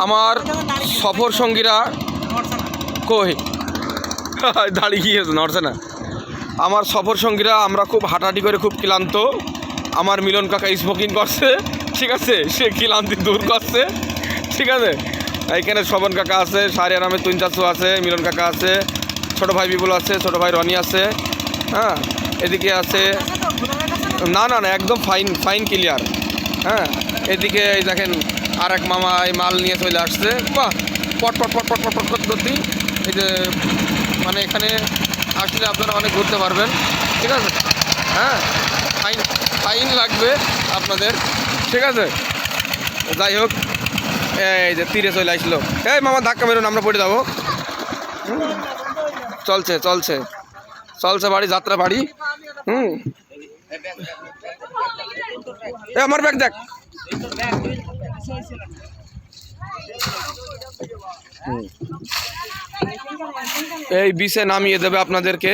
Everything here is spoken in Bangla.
আমার সফর সঙ্গীরা কই দাঁড়িয়ে গিয়েছে, নড়ছে না। আমার সফর সঙ্গীরা আমরা খুব হাঁটাহাঁটি করে খুব ক্লান্ত। আমার মিলন কাকা স্মোকিং করছে, ঠিক আছে, সে ক্লান্তি দূর করছে, ঠিক আছে। এইখানে শোভন কাকা আছে, সারিয়া নামে তুইন চাচু আছে, মিলন কাকা আছে, ছোটো ভাই বিপুল আছে, ছোটো ভাই রনি আছে, হ্যাঁ। এদিকে আছে, না না না একদম ফাইন ফাইন ক্লিয়ার, হ্যাঁ। এদিকে এই দেখেন আর এক মামা এই মাল নিয়ে চলে আসছে, বাহ পট পট পট পট পট পট পট করতেই। এই যে মানে এখানে আসলে আপনারা অনেক ঘুরতে পারবেন, ঠিক আছে, হ্যাঁ। ফাইন ফাইন লাগবে আপনাদের, ঠিক আছে। যাই হোক, এই যে তীরে চলে আসলো। এই মামা ধাক্কা মেরুন, আমরা পড়ে যাবো। চলছে চলছে চলছে বাড়ি, যাত্রা বাড়ি। আমার ব্যাগ দেখ। এই বিচে নামিয়ে দেবে আপনাদেরকে।